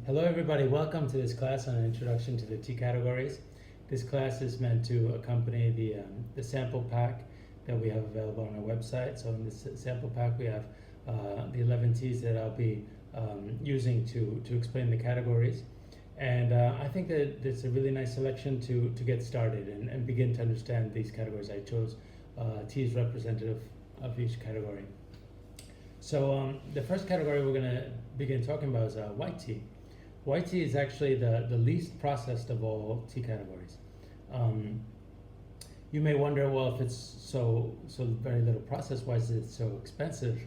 Hello everybody, welcome to this class on an introduction to the tea categories. This class is meant to accompany the sample pack that we have available on our website. So in this sample pack we have the 11 teas that I'll be using to explain the categories. And I think that it's a really nice selection to get started and begin to understand these categories. I chose teas representative of each category. So the first category we're going to begin talking about is white tea. White tea is actually the least processed of all tea categories. You may wonder, well, if it's so very little processed, why is it so expensive?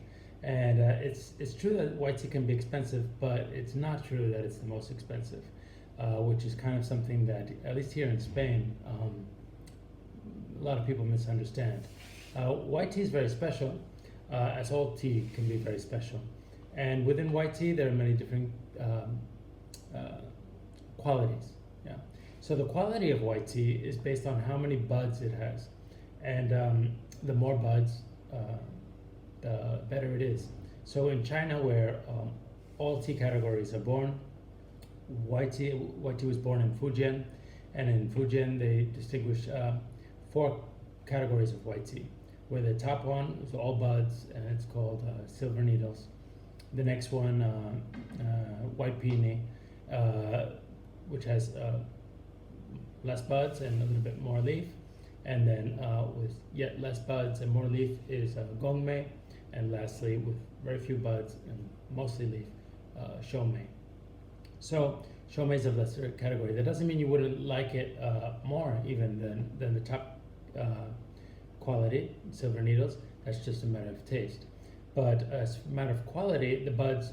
And it's true that white tea can be expensive, but it's not true that it's the most expensive, which is kind of something that, at least here in Spain, a lot of people misunderstand. White tea is very special, as all tea can be very special. And within white tea, there are many different qualities. Yeah. So the quality of white tea is based on how many buds it has, and the more buds, the better it is. So in China, where all tea categories are born, white tea was born in Fujian, and in Fujian they distinguish 4 categories of white tea, where the top one is all buds, and it's called silver needles. The next one, white peony, which has less buds and a little bit more leaf. And then with yet less buds and more leaf is gongmei. And lastly, with very few buds and mostly leaf, shoumei. So shoumei is a lesser category. That doesn't mean you wouldn't like it more even than the top quality, silver needles. That's just a matter of taste. But as a matter of quality, the buds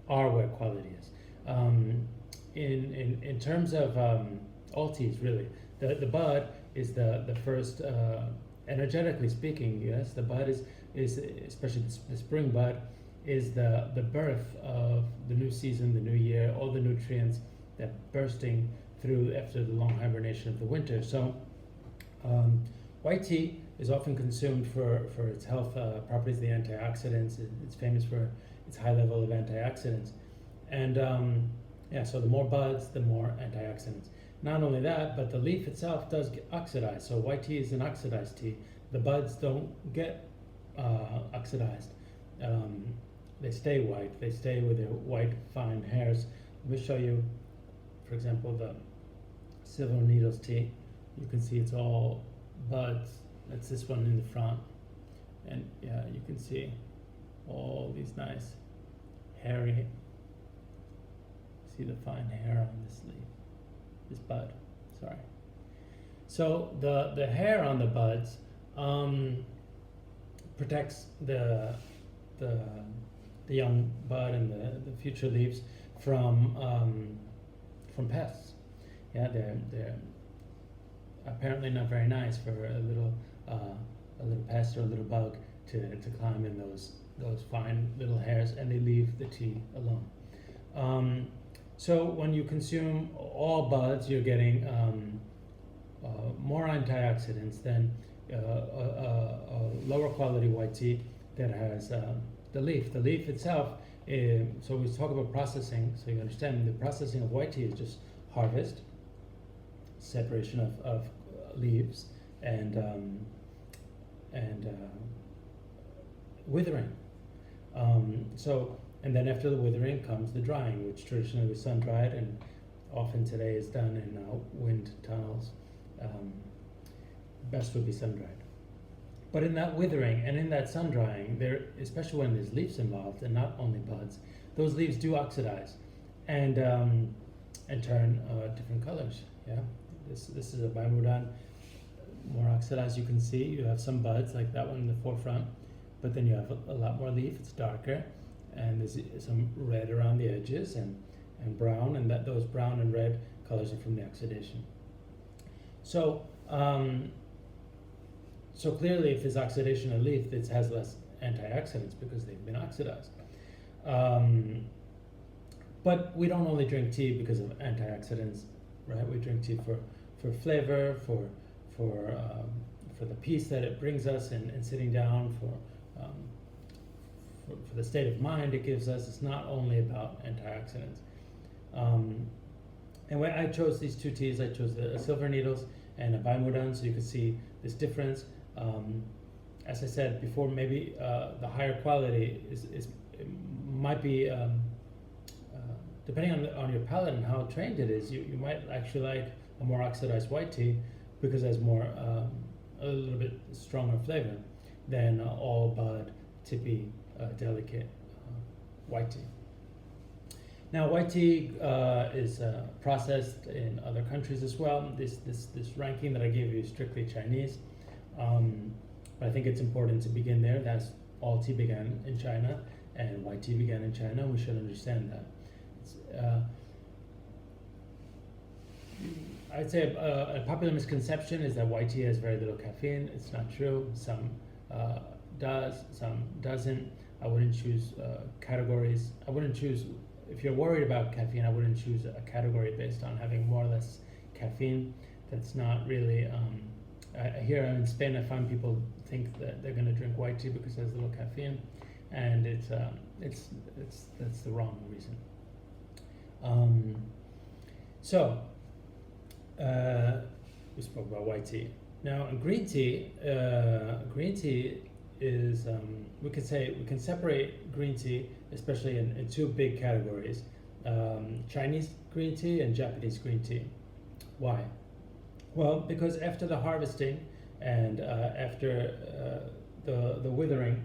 are where quality is. In terms of all teas, really, the bud is the first, energetically speaking, yes, the bud is especially the spring bud, is the birth of the new season, the new year, all the nutrients that bursting through after the long hibernation of the winter. So white tea is often consumed for its health properties, the antioxidants. It's famous for its high level of antioxidants. And so the more buds, the more antioxidants. Not only that, but the leaf itself does get oxidized. So white tea is an oxidized tea. The buds don't get oxidized. They stay white. They stay with their white, fine hairs. Let me show you, for example, the silver needles tea. You can see it's all buds. That's this one in the front. And yeah, you can see all these nice hairy, see the fine hair on this leaf, this bud, sorry. So the hair on the buds protects the young bud and the future leaves from pests. Yeah, they're apparently not very nice for a little pest or a little bug to climb in those fine little hairs, and they leave the tea alone. So when you consume all buds, you're getting more antioxidants than a lower quality white tea that has the leaf. The leaf itself, so we talk about processing, so you understand the processing of white tea is just harvest, separation of leaves, and withering. And then after the withering comes the drying, which traditionally was sun dried, and often today is done in wind tunnels. Best would be sun dried. But in that withering and in that sun drying, there, especially when there's leaves involved and not only buds, those leaves do oxidize and turn different colors. Yeah, this is a Baimudan, more oxidized. You can see you have some buds like that one in the forefront, but then you have a lot more leaf. It's darker, and there's some red around the edges and brown, and those brown and red colors are from the oxidation. So so clearly, if there's oxidation in a leaf, it has less antioxidants because they've been oxidized. But we don't only drink tea because of antioxidants, right? We drink tea for flavor, for the peace that it brings us in sitting down, for the state of mind it gives us, it's not only about antioxidants. And when I chose these two teas, I chose the silver needles and a Baimudan, so you could see this difference. As I said before, maybe the higher quality might be depending on your palate and how trained it is. You might actually like a more oxidized white tea because it has more a little bit stronger flavor than all bud, tippy, delicate white tea. Now, white tea is processed in other countries as well. This ranking that I gave you is strictly Chinese, but I think it's important to begin there. That's all tea began in China, and white tea began in China. We should understand that. I'd say a popular misconception is that white tea has very little caffeine. It's not true. Some does, some doesn't. I wouldn't choose categories. I wouldn't choose, if you're worried about caffeine, I wouldn't choose a category based on having more or less caffeine. That's not really, here in Spain, I find people think that they're going to drink white tea because there's little caffeine, and that's the wrong reason. We spoke about white tea. Now, green tea is, we can separate green tea, especially in two big categories, Chinese green tea and Japanese green tea. Why? Well, because after the harvesting and after the withering,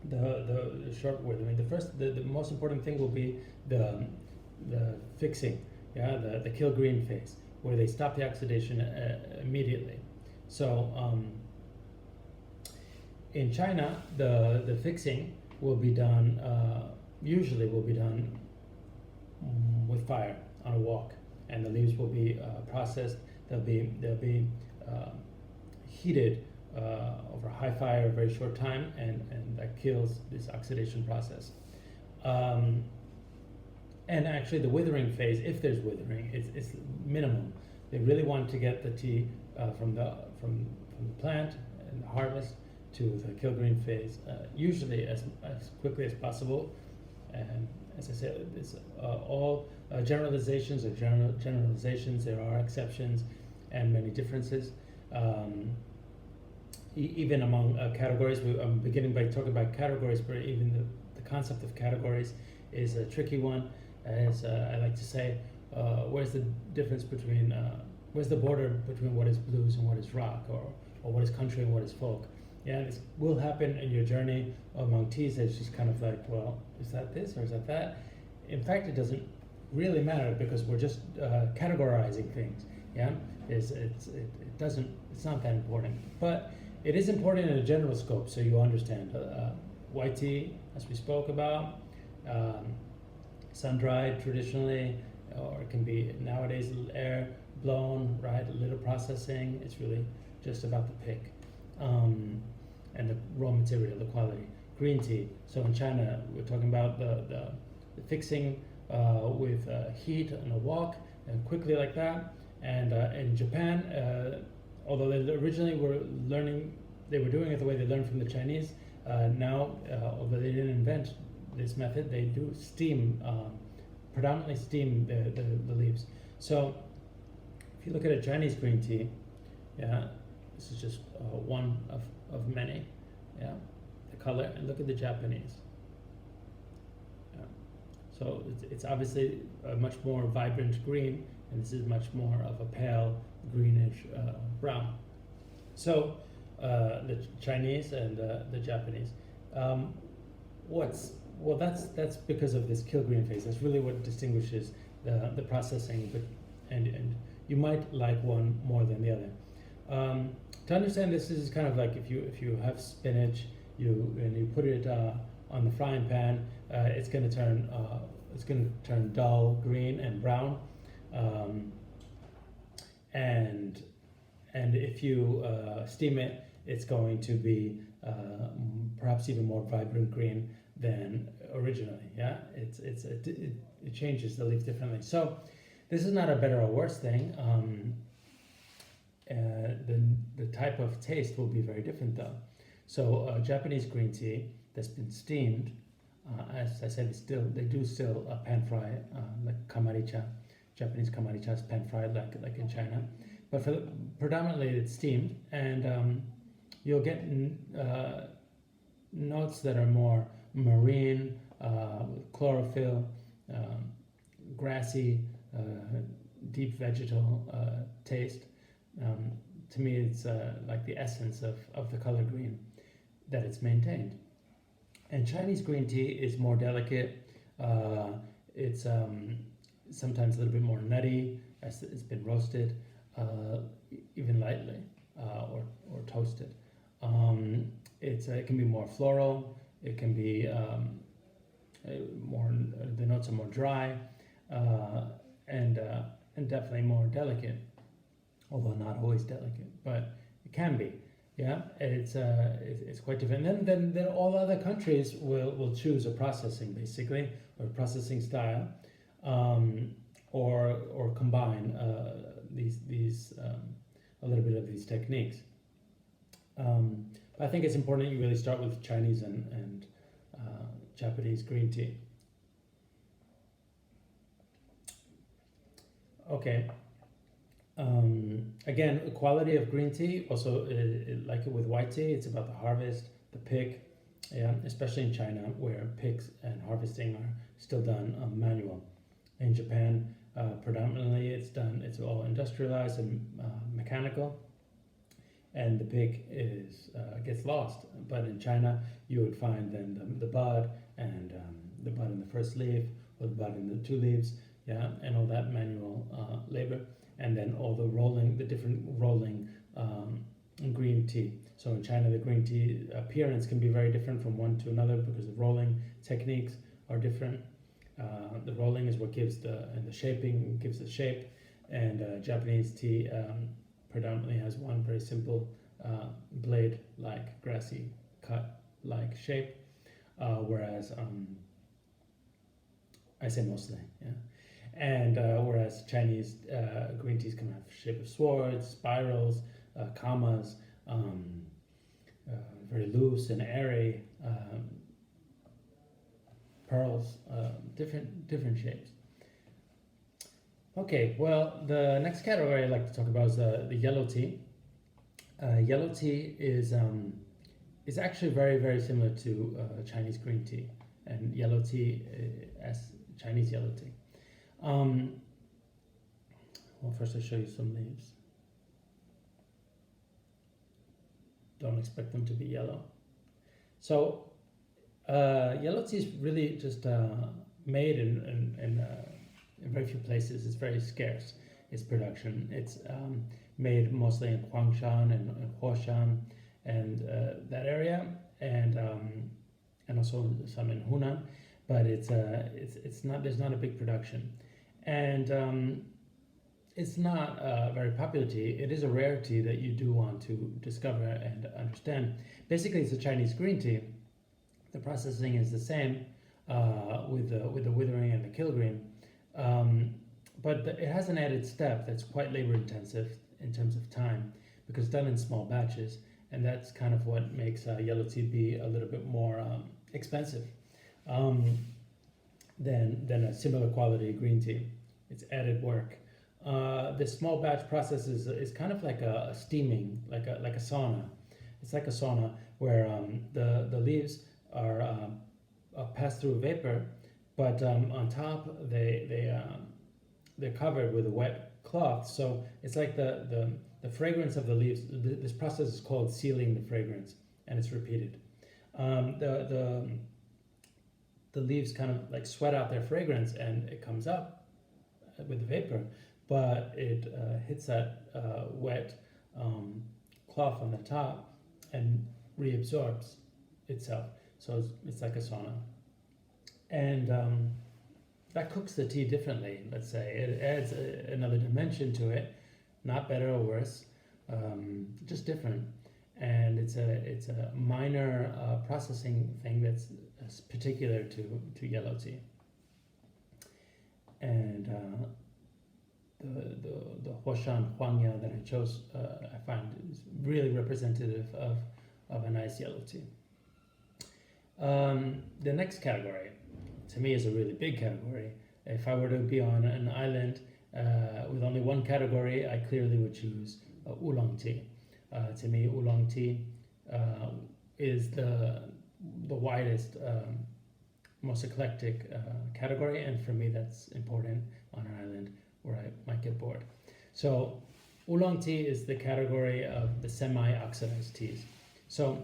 the short withering, the most important thing will be the fixing, the kill green phase, where they stop the oxidation immediately. So in China, the fixing will be done, usually will be done with fire on a wok, and the leaves will be processed. They'll be heated over high fire a very short time, and that kills this oxidation process. And actually, the withering phase, if there's withering, it's minimum. They really want to get the tea from the plant and the harvest to the kill green phase, usually as quickly as possible. And as I said, it's all generalizations are generalizations. There are exceptions and many differences. Even among categories, I'm beginning by talking about categories, but even the concept of categories is a tricky one. As I like to say, where's the difference between, where's the border between what is blues and what is rock, or what is country and what is folk? Yeah, this will happen in your journey among teas. It's just kind of like, well, is that this or is that that? In fact, it doesn't really matter because we're just categorizing things. Yeah, it's not that important, but it is important in a general scope, so you understand. White tea, as we spoke about, sun-dried traditionally, or it can be nowadays air blown, right? A little processing. It's really just about the pick and the raw material, the quality. Green tea. So in China, we're talking about the fixing with heat and a wok and quickly like that. And in Japan, although they originally were doing it the way they learned from the Chinese. Now, although they didn't invent this method, they do steam, predominantly steam the leaves. So if you look at a Chinese green tea, yeah, this is just one of many, yeah, the color, and look at the Japanese. Yeah. So it's obviously a much more vibrant green, and this is much more of a pale greenish brown. So the Chinese and the Japanese. That's because of this kill green phase. That's really what distinguishes the processing, but and you might like one more than the other. To understand this is kind of like if you have spinach, you put it on the frying pan, it's going to turn dull green and brown, and if you steam it, it's going to be perhaps even more vibrant green than originally. Yeah, it changes the leaf differently. So this is not a better or worse thing. The type of taste will be very different though. So Japanese green tea that's been steamed. As I said, they do still pan fry like kamaricha. Japanese kamaricha is pan fried like in China, but predominantly it's steamed, and you'll get notes that are more marine, chlorophyll, grassy, deep vegetal taste. To me, it's like the essence of the color green that it's maintained. And Chinese green tea is more delicate. It's sometimes a little bit more nutty as it's been roasted, even lightly, or toasted. It can be more floral. It can be more. The notes are more dry, and definitely more delicate. Although not always delicate, but it can be. Yeah, it's quite different. Then all other countries will choose a processing basically, or processing style, or combine these a little bit of these techniques. But I think it's important that you really start with Chinese and Japanese green tea. Okay. Again, quality of green tea. Also, like with white tea, it's about the harvest, the pick. Yeah, especially in China, where picks and harvesting are still done manual. In Japan, predominantly it's all industrialized and mechanical, and the pick gets lost. But in China, you would find then the bud and the bud in the first leaf, or the bud in the two leaves. Yeah, and all that manual labor. And then all the different rolling green tea. So in China, the green tea appearance can be very different from one to another because the rolling techniques are different. The rolling is what gives and the shaping gives the shape. And Japanese tea predominantly has one very simple blade-like, grassy cut-like shape, whereas I say mostly, yeah. And whereas Chinese green teas can have shape of swords, spirals, commas, very loose and airy, pearls, different shapes. Okay, well, the next category I'd like to talk about is the yellow tea. Yellow tea is actually very, very similar to Chinese green tea, and yellow tea as Chinese yellow tea. Well, first I'll show you some leaves. Don't expect them to be yellow. So yellow tea is really just made in very few places. It's very scarce, its production. It's made mostly in Huangshan and Huoshan and that area, and also some in Hunan, but it's not, there's not a big production. And it's not a very popular tea. It is a rare tea that you do want to discover and understand. Basically, it's a Chinese green tea. The processing is the same with the withering and the kilgreen, but it has an added step that's quite labor intensive in terms of time, because it's done in small batches, and that's kind of what makes yellow tea be a little bit more expensive than a similar quality green tea. It's added work. The small batch process is kind of like a steaming, like a sauna. It's like a sauna where the leaves are passed through vapor, but on top they're covered with a wet cloth. So it's like the fragrance of the leaves. This process is called sealing the fragrance, and it's repeated. The leaves kind of like sweat out their fragrance, and it comes up with the vapor, but it hits that wet cloth on the top and reabsorbs itself. So it's like a sauna, and that cooks the tea differently. Let's say it adds another dimension to it, not better or worse, just different. And it's a minor processing thing that's particular to yellow tea. And the Huoshan Huangya that I chose, I find is really representative of a nice yellow tea. The next category, to me, is a really big category. If I were to be on an island with only one category, I clearly would choose oolong tea. To me, oolong tea is the widest, most eclectic category, and for me, that's important on an island where I might get bored. So, oolong tea is the category of the semi-oxidized teas. So,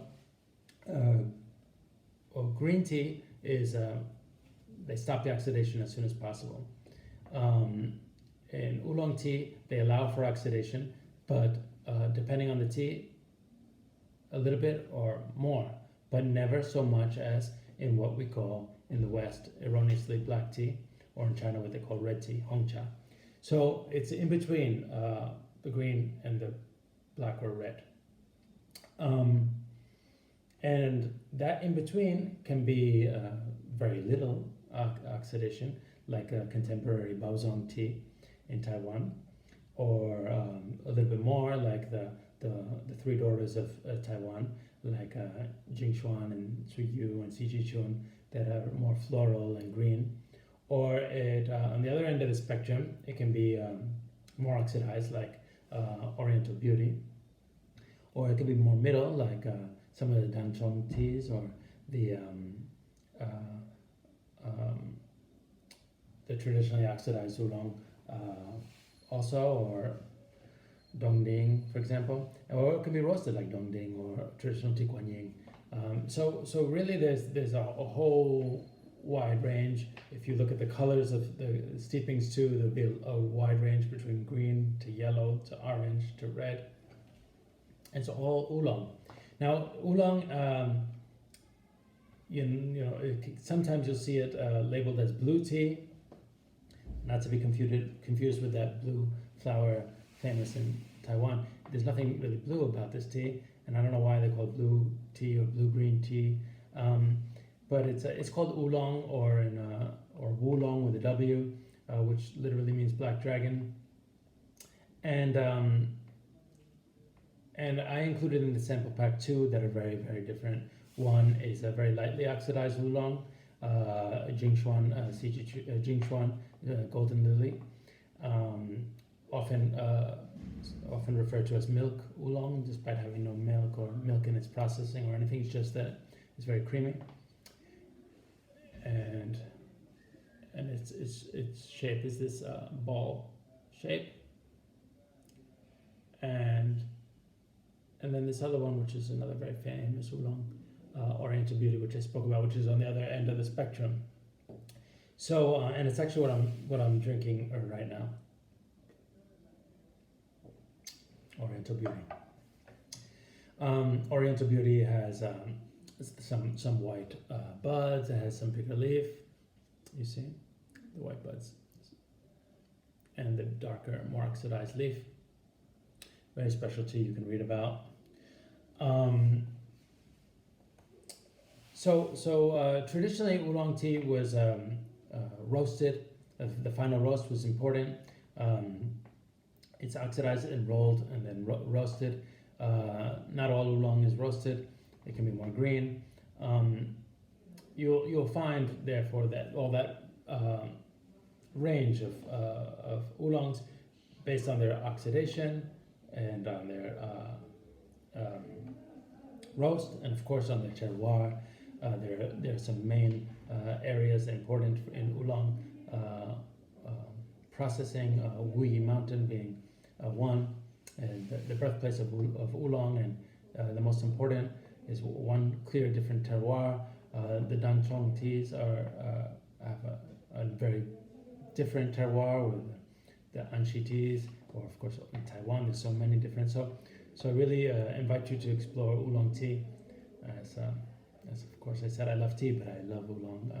green tea is they stop the oxidation as soon as possible. In oolong tea, they allow for oxidation, but depending on the tea, a little bit or more, but never so much as in what we call in the West erroneously black tea, or in China what they call red tea, hongcha. So it's in between the green and the black or red. And that in between can be very little oxidation, like a contemporary Baozong tea in Taiwan, or a little bit more, like the three daughters of Taiwan, like Jingshuan and Suyu and Sijichun, that are more floral and green. Or it on the other end of the spectrum, it can be more oxidized, like Oriental Beauty, or it could be more middle, like some of the Danchong teas, or the traditionally oxidized oolong, also, or Dongding, for example, or it could be roasted like Dongding or traditional Ti Guan Ying. So really, there's a whole wide range. If you look at the colors of the steepings too, there'll be a wide range between green to yellow to orange to red. It's all oolong. Now, oolong, sometimes you'll see it labeled as blue tea, not to be confused with that blue flower famous in Taiwan. There's nothing really blue about this tea, and I don't know why they call it blue tea or blue-green tea. But it's called oolong, or wulong with a W, which literally means black dragon. And I included in the sample pack two that are very, very different. One is a very lightly oxidized oolong, Jingshuan, Jingshuan Golden Lily, often referred to as milk oolong, despite having no milk or milk in its processing or anything. It's just that it's very creamy, and its shape is this ball shape, and then this other one, which is another very famous oolong, Oriental Beauty, which I spoke about, which is on the other end of the spectrum. So, and it's actually what I'm drinking right now. Oriental Beauty. Oriental Beauty has some white buds. It has some bigger leaf. You see the white buds and the darker, more oxidized leaf. Very special tea you can read about. Traditionally, oolong tea was roasted. The final roast was important. It's oxidized and rolled and then roasted. Not all oolong is roasted. It can be more green. You'll find, therefore, that all that range of oolongs, based on their oxidation and on their roast, and of course on their terroir. There are some main areas important in oolong processing. Wuyi Mountain being one, and the birthplace of oolong, and the most important is one clear different terroir. The Danchong teas have a very different terroir with the Anshi teas, or of course in Taiwan there's so many different. So I really invite you to explore oolong tea. As of course I said, I love tea, but I love oolong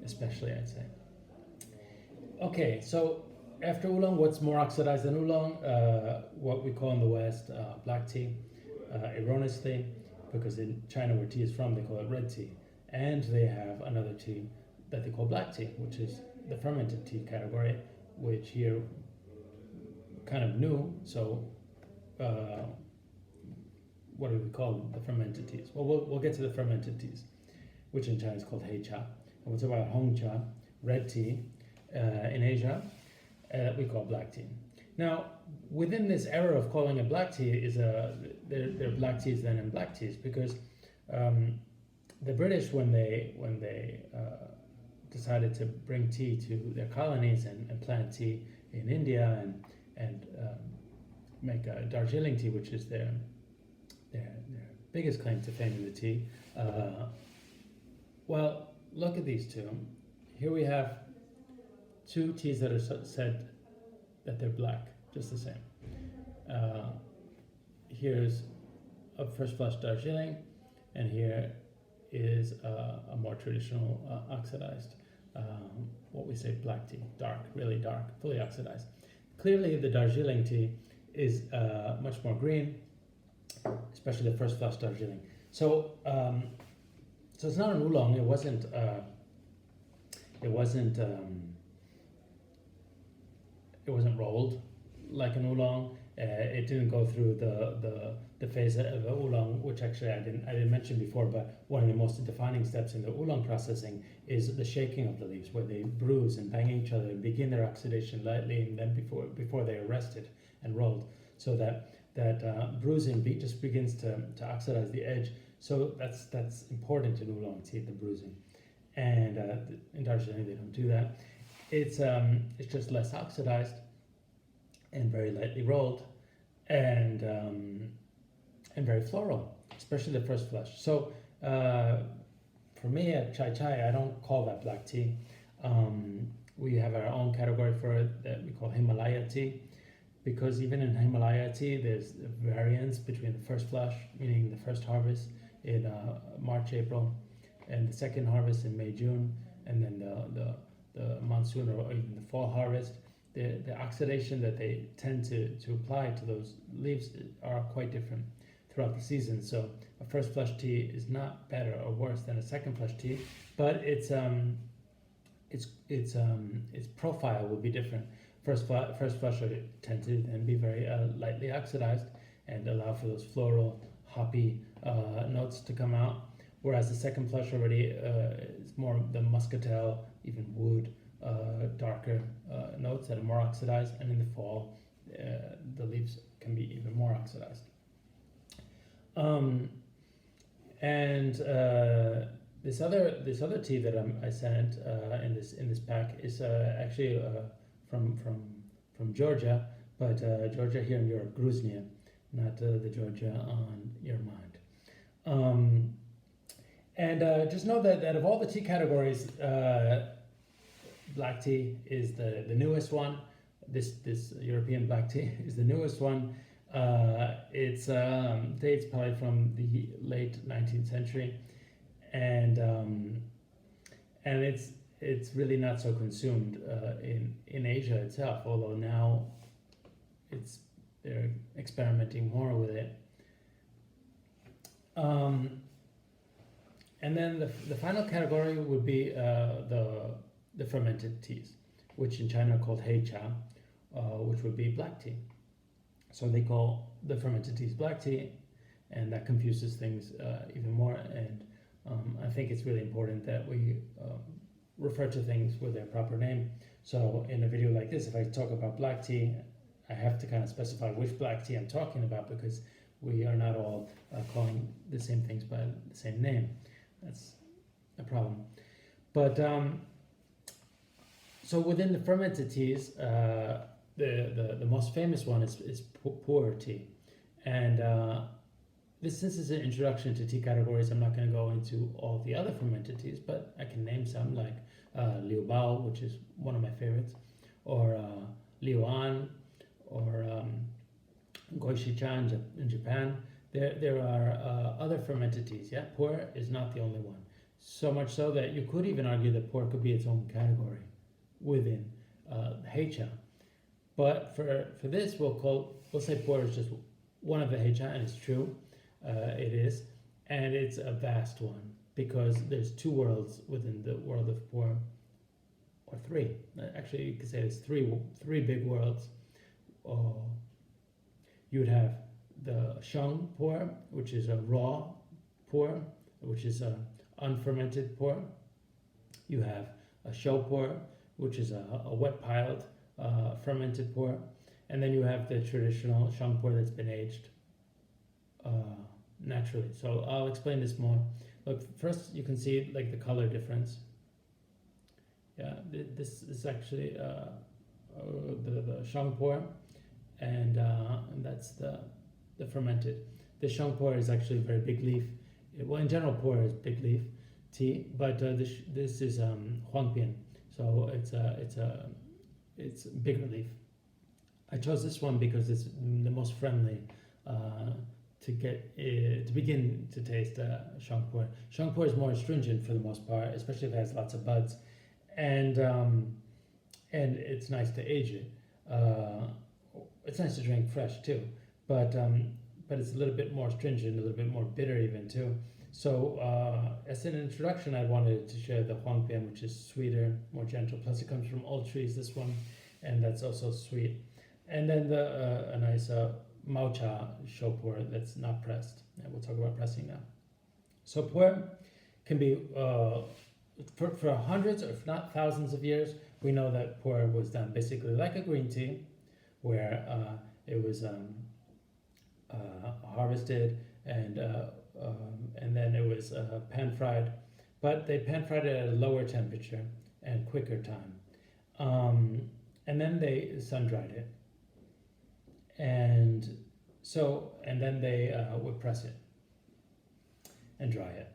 especially, I'd say. Okay, so after oolong, what's more oxidized than oolong? What we call in the West black tea, erroneously, because in China, where tea is from, they call it red tea. And they have another tea that they call black tea, which is the fermented tea category, which here kind of new. So what do we call them? The fermented teas. Well, we'll get to the fermented teas, which in China is called hei cha. And we'll talk about hong cha, red tea, in Asia, we call black tea. Now, within this era of calling it black tea is there are black teas then and black teas, because the British, when they decided to bring tea to their colonies and plant tea in India and make Darjeeling tea, which is their biggest claim to fame in the tea. Well, look at these two. Here we have two teas that are said that they're black, just the same. Here's a first flush Darjeeling, and here is a more traditional oxidized, what we say black tea, dark, really dark, fully oxidized. Clearly the Darjeeling tea is much more green, especially the first flush Darjeeling. So it's not an oolong. It wasn't rolled like an oolong. It didn't go through the phase of a oolong, which actually I didn't mention before. But one of the most defining steps in the oolong processing is the shaking of the leaves, where they bruise and bang each other and begin their oxidation lightly, and then before they are rested and rolled, so that bruising just begins to oxidize the edge. So that's important in oolong tea, the bruising. And in Darjeeling they don't do that. It's just less oxidized and very lightly rolled, and very floral, especially the first flush. So for me at Chai Chai, I don't call that black tea. We have our own category for it that we call Himalaya tea, because even in Himalaya tea there's variance between the first flush, meaning the first harvest in March, April, and the second harvest in May, June, and then the monsoon or even the fall harvest. The oxidation that they tend to apply to those leaves are quite different throughout the season. So a first flush tea is not better or worse than a second flush tea, but its profile will be different. First flush would tend to then be very lightly oxidized and allow for those floral, hoppy notes to come out, whereas the second flush already is more the muscatel, even wood, darker notes that are more oxidized, and in the fall the leaves can be even more oxidized. This other tea that I sent in this pack is actually from Georgia, but Georgia here in Europe, Gruznia, not the Georgia on your mind. Just know that of all the tea categories, black tea is the newest one. This European black tea is the newest one. It's dates probably from the late 19th century, and it's really not so consumed in Asia itself. Although now they're experimenting more with it. And then the final category would be the fermented teas, which in China are called hei cha, which would be black tea. So they call the fermented teas black tea, and that confuses things even more. And I think it's really important that we refer to things with their proper name. So in a video like this, if I talk about black tea, I have to kind of specify which black tea I'm talking about, because we are not all calling the same things by the same name. That's a problem. But so within the fermented teas, the most famous one is pu'er tea, and since this is an introduction to tea categories, I'm not going to go into all the other fermented teas, but I can name some like liu bao, which is one of my favorites, or liu an, or goishi-chan in Japan. There are other fermented teas. Yeah, pu'er is not the only one. So much so that you could even argue that pu'er could be its own category within hei cha. But for this, we'll say pu'er is just one of the hei cha, and it's true, it is, and it's a vast one, because there's two worlds within the world of pu'er, or three. Actually, you could say it's three big worlds. You would have the sheng pu'er, which is a raw pu'er, which is a unfermented pu'er. You have a shou pu'er, which is a wet piled fermented pu'er, and then you have the traditional sheng pu'er that's been aged naturally. So I'll explain this more. Look, first you can see like the color difference. Yeah, this is actually the sheng pu'er, and that's the fermented. The sheng pu'er is actually very big leaf. Well, in general, pu'er is big leaf tea, but this is huangbian, so it's bigger leaf. I chose this one because it's the most friendly to get to begin to taste sheng pu'er. Sheng pu'er is more astringent for the most part, especially if it has lots of buds, and it's nice to age it. It's nice to drink fresh too, but it's a little bit more stringent, a little bit more bitter even too. So as an introduction, I wanted to share the huangbian, which is sweeter, more gentle. Plus, it comes from old trees, this one, and that's also sweet. And then a nice Maocha shou pu'er that's not pressed. And we'll talk about pressing now. So pu'er can be for hundreds, if not thousands of years. We know that pu'er was done basically like a green tea, where it was harvested and then it was pan fried, but they pan fried it at a lower temperature and quicker time, and then they sun dried it, and then they would press it and dry it.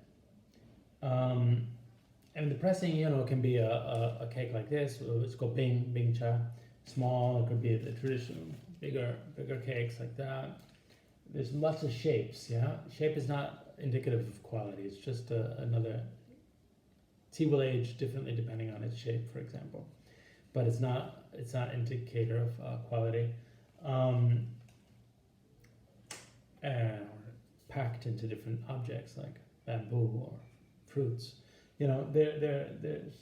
And the pressing, can be a cake like this. It's called bing cha. Small. It could be the traditional bigger cakes like that. There's lots of shapes. Yeah, shape is not indicative of quality. It's just another. Tea will age differently depending on its shape, for example, but it's not indicator of quality. And packed into different objects like bamboo or fruits. There's,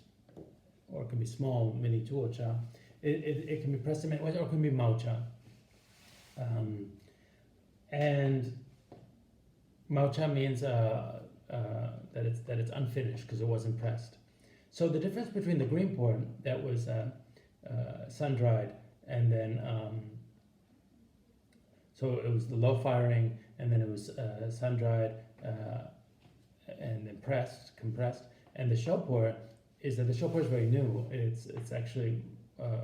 or it can be small mini tuocha. It can be pressed in many ways, or it can be maocha. And maocha means that it's unfinished because it wasn't pressed. So the difference between the green pu'er that was sun dried and then so it was the low firing and then it was sun dried and then compressed. And the shou pu'er is that the shou pu'er is very new. It's actually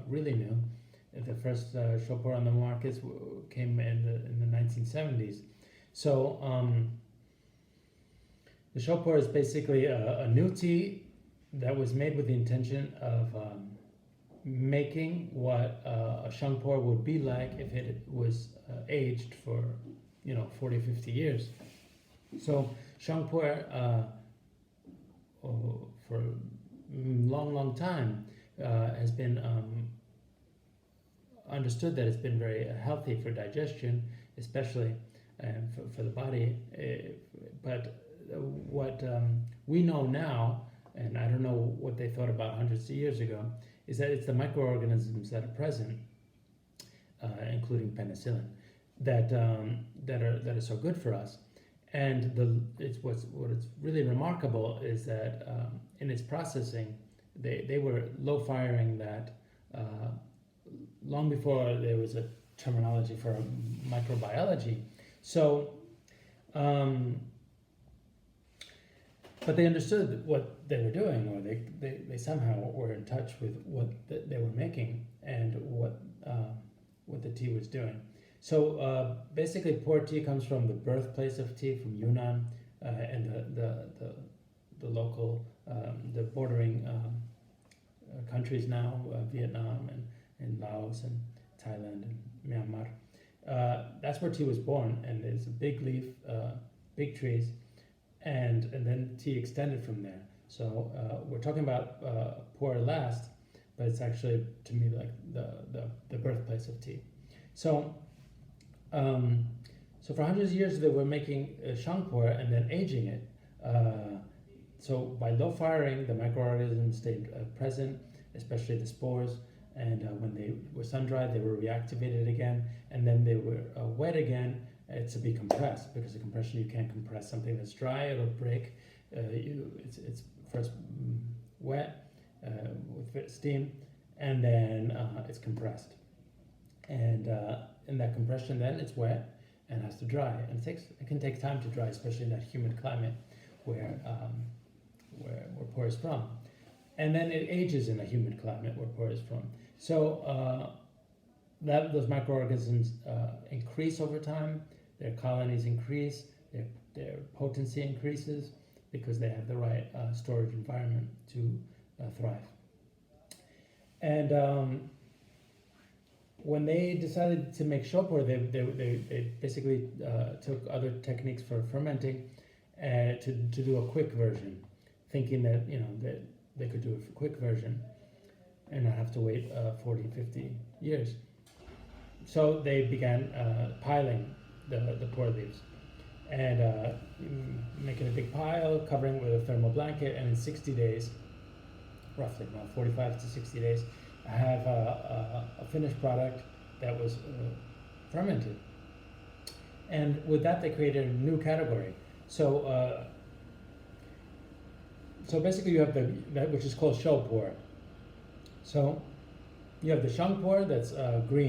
really new. The first shou pu'er on the market came in the 1970s. So the shou pu'er is basically a new tea that was made with the intention of making what a sheng pu'er would be like if it was aged for 40, 50 years. So sheng pu'er for a long time has been understood that it's been very healthy for digestion, especially for the body. But what we know now, and I don't know what they thought about hundreds of years ago, is that it's the microorganisms that are present, including penicillin, that are so good for us. And what is really remarkable is that in its processing, they were low firing that long before there was a terminology for microbiology. So, but they understood what they were doing, or they somehow were in touch with what they were making and what the tea was doing. So basically, pu'er tea comes from the birthplace of tea, from Yunnan, and the local, the bordering countries now, Vietnam and Laos and Thailand and Myanmar. That's where tea was born, and there's a big leaf, big trees, and then tea extended from there. So we're talking about pu'er last, but it's actually, to me, like the birthplace of tea. So for hundreds of years they were making sheng pu'er and then aging it. So by low firing, the microorganisms stayed present, especially the spores. And when they were sun dried, they were reactivated again, and then they were wet again, it's to be compressed, because the compression, you can't compress something that's dry, it'll break. It's first wet with steam, and then it's compressed. And in that compression, then it's wet and has to dry, and it can take time to dry, especially in that humid climate where pour is from. And then it ages in a humid climate where pour is from. So those microorganisms increase over time, their colonies increase, their potency increases, because they have the right storage environment to thrive. And when they decided to make shopware, they basically took other techniques for fermenting to do a quick version, thinking that that they could do a quick version and not have to wait 40, 50 years. So they began piling the pour leaves and making a big pile, covering it with a thermal blanket, and in 60 days, roughly around 45 to 60 days, I have a finished product that was fermented. And with that, they created a new category. So basically, you have that which is called show pour. So you have the sheng pour that's green.